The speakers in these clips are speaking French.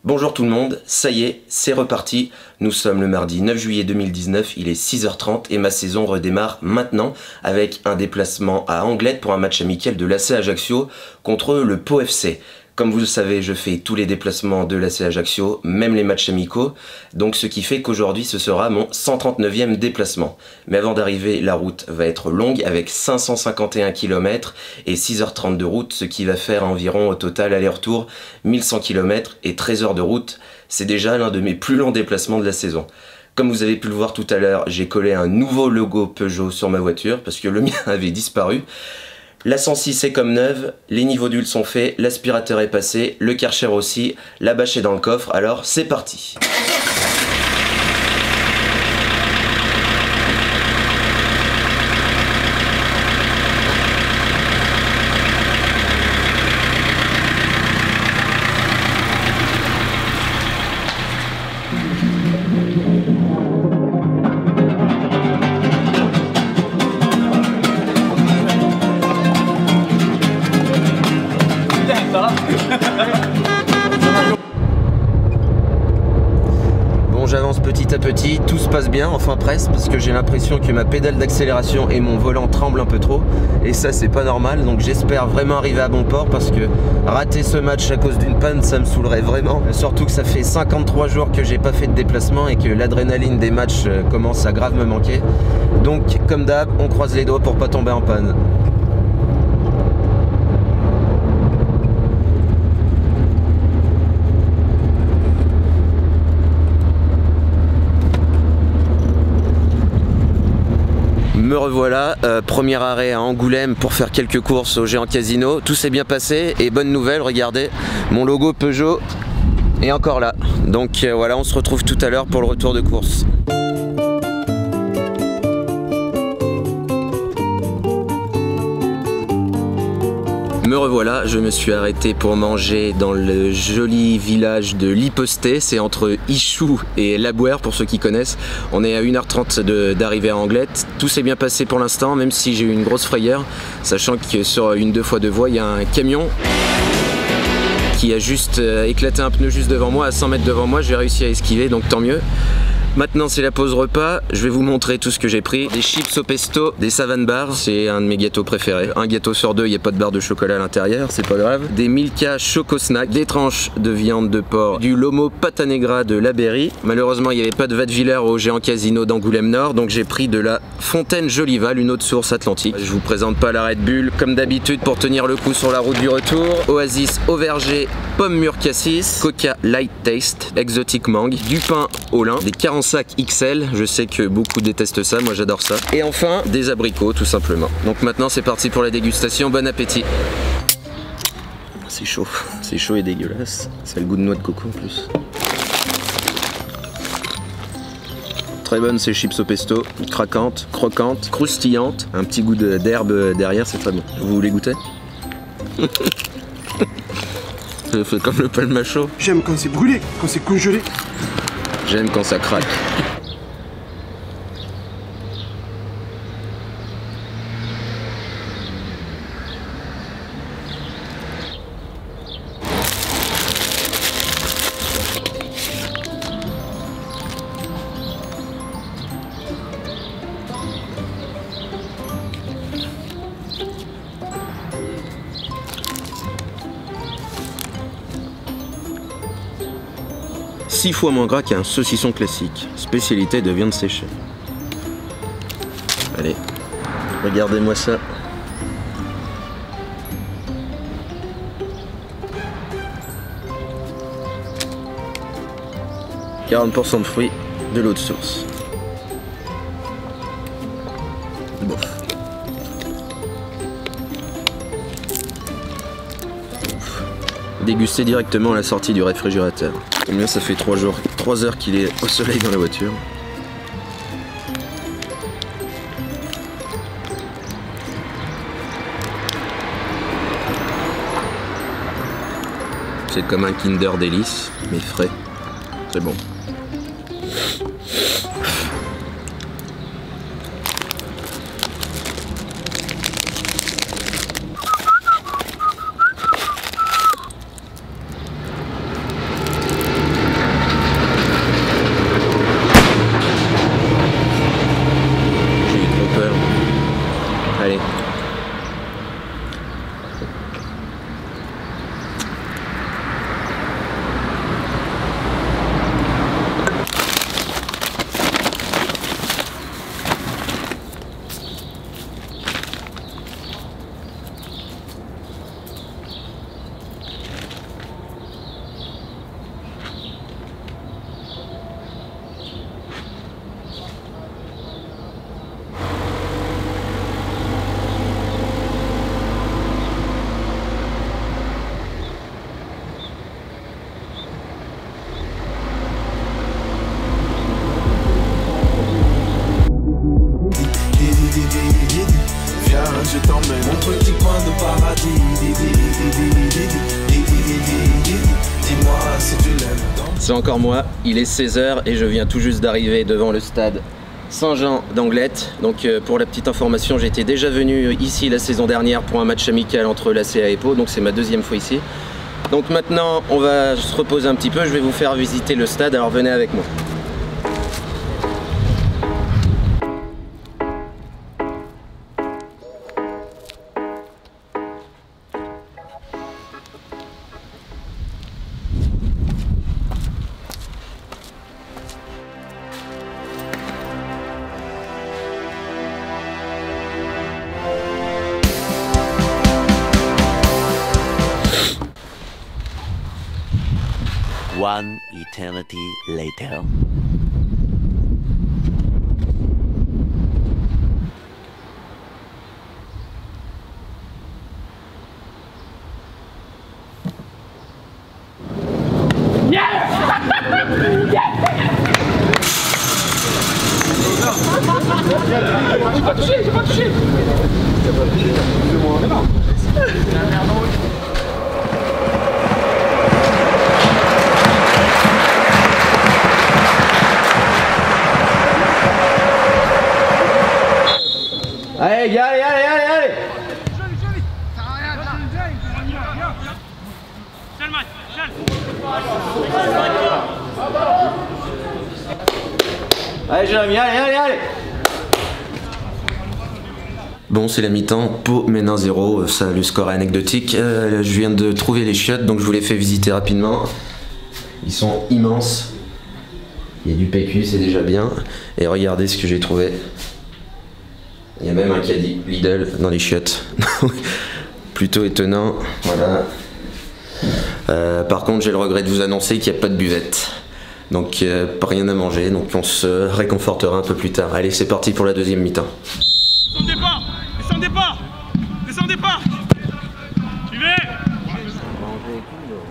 Bonjour tout le monde, ça y est, c'est reparti. Nous sommes le mardi 9 juillet 2019, il est 6h30 et ma saison redémarre maintenant avec un déplacement à Anglet pour un match amical de l'AC Ajaccio contre le Pau FC. Comme vous le savez, je fais tous les déplacements de l'AC Ajaccio, même les matchs amicaux, donc ce qui fait qu'aujourd'hui ce sera mon 139e déplacement. Mais avant d'arriver, la route va être longue avec 551 km et 6h30 de route, ce qui va faire environ au total aller-retour 1100 km et 13 heures de route. C'est déjà l'un de mes plus longs déplacements de la saison. Comme vous avez pu le voir tout à l'heure, j'ai collé un nouveau logo Peugeot sur ma voiture parce que le mien avait disparu. La 106 est comme neuve, les niveaux d'huile sont faits, l'aspirateur est passé, le Karcher aussi, la bâche est dans le coffre, alors c'est parti. Bon, j'avance petit à petit, tout se passe bien, enfin presque, parce que j'ai l'impression que ma pédale d'accélération et mon volant tremblent un peu trop, et ça c'est pas normal, donc j'espère vraiment arriver à bon port, parce que rater ce match à cause d'une panne, ça me saoulerait vraiment, surtout que ça fait 53 jours que j'ai pas fait de déplacement et que l'adrénaline des matchs commence à grave me manquer, donc comme d'hab, on croise les doigts pour pas tomber en panne. Me revoilà, premier arrêt à Angoulême pour faire quelques courses au Géant Casino. Tout s'est bien passé et bonne nouvelle, regardez, mon logo Peugeot est encore là. Donc voilà, on se retrouve tout à l'heure pour le retour de course. Me revoilà, je me suis arrêté pour manger dans le joli village de Liposté, c'est entre Ichou et Labouère pour ceux qui connaissent. On est à 1h30 d'arriver à Anglet. Tout s'est bien passé pour l'instant, même si j'ai eu une grosse frayeur, sachant que sur une 2x2 voies, il y a un camion qui a juste éclaté un pneu juste devant moi, à 100 mètres devant moi, j'ai réussi à esquiver, donc tant mieux. Maintenant c'est la pause repas, je vais vous montrer tout ce que j'ai pris. Des chips au pesto, des Savane Bars, c'est un de mes gâteaux préférés. Un gâteau sur deux, il n'y a pas de barre de chocolat à l'intérieur, c'est pas grave. Des Milka Choco Snack, des tranches de viande de porc, du Lomo Pata Negra de La Berry. Malheureusement il n'y avait pas de Vadeviller au Géant Casino d'Angoulême Nord, donc j'ai pris de la Fontaine Jolival, une autre source atlantique. Je vous présente pas la Red Bull, comme d'habitude pour tenir le coup sur la route du retour. Oasis au verger, pomme mûre cassis, Coca Light Taste, Exotic Mangue, du pain au lin, des 40 sacs XL, je sais que beaucoup détestent ça, moi j'adore ça. Et enfin, des abricots tout simplement. Donc maintenant c'est parti pour la dégustation, bon appétit. C'est chaud et dégueulasse. Ça a le goût de noix de coco en plus. Très bonne ces chips au pesto, craquantes, croquantes, croustillantes. Un petit goût d'herbe derrière, c'est très bon. Vous voulez goûter? Ça fait comme le palmacho. J'aime quand c'est brûlé, quand c'est congelé. J'aime quand ça craque. Six fois moins gras qu'un saucisson classique, spécialité de viande séchée. Allez, regardez-moi ça. « 40% de fruits, de l'eau de source. » Bon. Déguster directement à la sortie du réfrigérateur. Combien ça fait 3 heures qu'il est au soleil dans la voiture. C'est comme un Kinder Délice, mais frais. C'est bon. c'est encore moi, il est 16 h et je viens tout juste d'arriver devant le stade Saint-Jean d'Anglet. Donc pour la petite information, j'étais déjà venu ici la saison dernière pour un match amical entre l'ACA et Pau, donc c'est ma deuxième fois ici. Donc maintenant on va se reposer un petit peu, je vais vous faire visiter le stade, alors venez avec moi. One eternity later. J'ai pas touché. Allez gars, allez. Allez Jérémy, allez. Bon, c'est la mi-temps, Pau mène 1-0, ça le score est anecdotique. Je viens de trouver les chiottes, donc je vous les fais visiter rapidement. Ils sont immenses. Il y a du PQ, c'est déjà bien. Et regardez ce que j'ai trouvé. Il y a même un caddie Lidl dans les chiottes. Plutôt étonnant, voilà. Par contre, j'ai le regret de vous annoncer qu'il n'y a pas de buvette. Donc pas rien à manger, donc on se réconfortera un peu plus tard. Allez, c'est parti pour la deuxième mi-temps. Descendez pas. Suivez.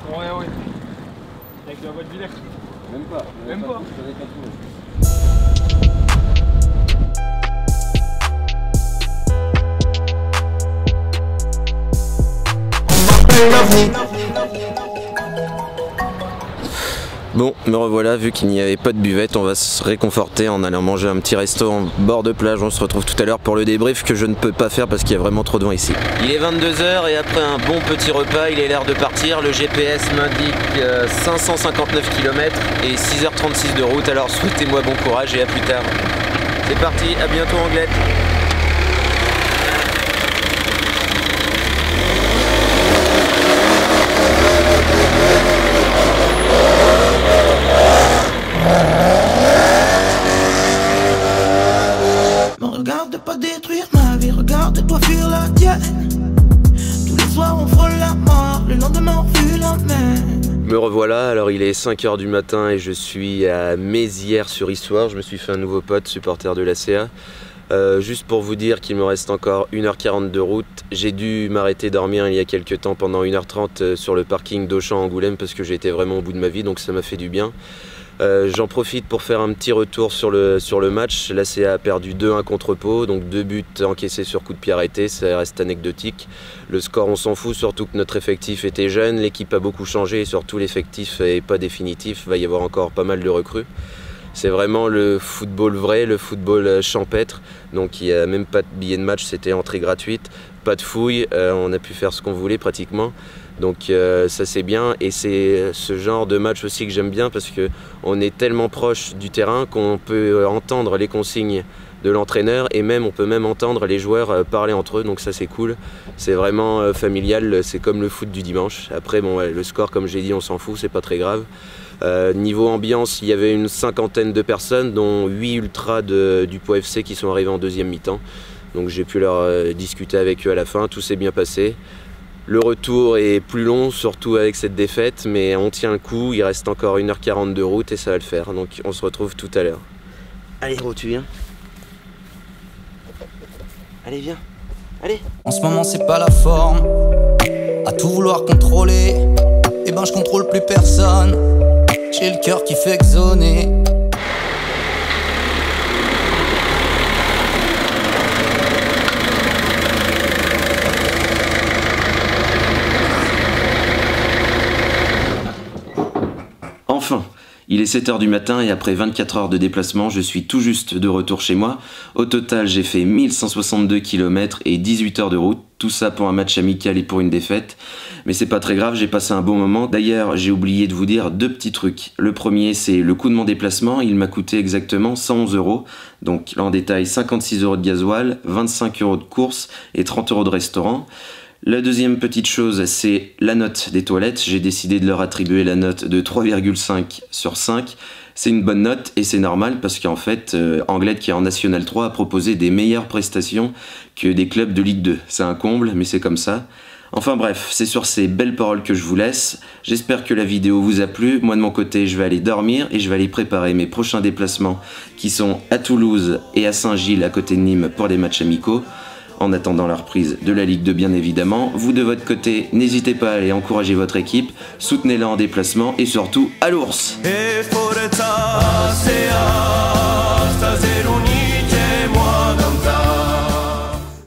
Ouais. Avec la voie de Villers. Même pas. Bon, me revoilà, vu qu'il n'y avait pas de buvette, on va se réconforter en allant manger un petit resto en bord de plage. On se retrouve tout à l'heure pour le débrief que je ne peux pas faire parce qu'il y a vraiment trop de vent ici. Il est 22 h et après un bon petit repas, il est l'heure de partir. Le GPS m'indique 559 km et 6h36 de route, alors souhaitez-moi bon courage et à plus tard. C'est parti, à bientôt Anglet. Regarde pas détruire ma vie, regarde-toi fuir la tienne. Tous les soirs on frôle la mort, le lendemain on refuse la même. Me revoilà, alors il est 5 h du matin et je suis à Mézières-sur-Issoire. Je me suis fait un nouveau pote, supporter de l'ACA. Juste pour vous dire qu'il me reste encore 1h40 de route. J'ai dû m'arrêter dormir il y a quelques temps pendant 1h30 sur le parking d'Auchan-Angoulême parce que j'étais vraiment au bout de ma vie, donc ça m'a fait du bien. J'en profite pour faire un petit retour sur le match. L'ACA a perdu 2-1 contre Pau, donc 2 buts encaissés sur coup de pied arrêté, ça reste anecdotique. Le score on s'en fout, surtout que notre effectif était jeune, l'équipe a beaucoup changé et surtout l'effectif n'est pas définitif, il va y avoir encore pas mal de recrues. C'est vraiment le football vrai, le football champêtre, donc il n'y a même pas de billet de match, c'était entrée gratuite, pas de fouille, on a pu faire ce qu'on voulait pratiquement. Donc ça c'est bien et c'est ce genre de match aussi que j'aime bien parce qu'on est tellement proche du terrain qu'on peut entendre les consignes de l'entraîneur et même on peut même entendre les joueurs parler entre eux, donc ça c'est cool. C'est vraiment familial, c'est comme le foot du dimanche. Après bon, le score comme j'ai dit on s'en fout, c'est pas très grave. Niveau ambiance, il y avait une 50aine de personnes dont 8 ultras du Pau FC qui sont arrivés en deuxième mi-temps. Donc j'ai pu leur discuter avec eux à la fin, tout s'est bien passé. Le retour est plus long, surtout avec cette défaite, mais on tient le coup, il reste encore 1h40 de route et ça va le faire, donc on se retrouve tout à l'heure. Allez Ro, tu viens? Allez viens, allez. En ce moment c'est pas la forme, à tout vouloir contrôler, et ben je contrôle plus personne, j'ai le cœur qui fait exoner. Enfin, Il est 7 h du matin et après 24 heures de déplacement, je suis tout juste de retour chez moi. Au total, j'ai fait 1162 km et 18 heures de route. Tout ça pour un match amical et pour une défaite. Mais c'est pas très grave, j'ai passé un bon moment. D'ailleurs, j'ai oublié de vous dire 2 petits trucs. Le premier, c'est le coût de mon déplacement. Il m'a coûté exactement 111 €. Donc là en détail, 56 € de gasoil, 25 € de course et 30 € de restaurant. La deuxième petite chose, c'est la note des toilettes. J'ai décidé de leur attribuer la note de 3,5 sur 5. C'est une bonne note et c'est normal parce qu'en fait, Anglade qui est en National 3 a proposé des meilleures prestations que des clubs de Ligue 2. C'est un comble, mais c'est comme ça. Enfin bref, c'est sur ces belles paroles que je vous laisse. J'espère que la vidéo vous a plu. Moi de mon côté, je vais aller dormir et je vais aller préparer mes prochains déplacements qui sont à Toulouse et à Saint-Gilles à côté de Nîmes pour les matchs amicaux. En attendant la reprise de la Ligue 2 bien évidemment. Vous de votre côté, n'hésitez pas à aller encourager votre équipe, soutenez-la en déplacement et surtout à l'ours.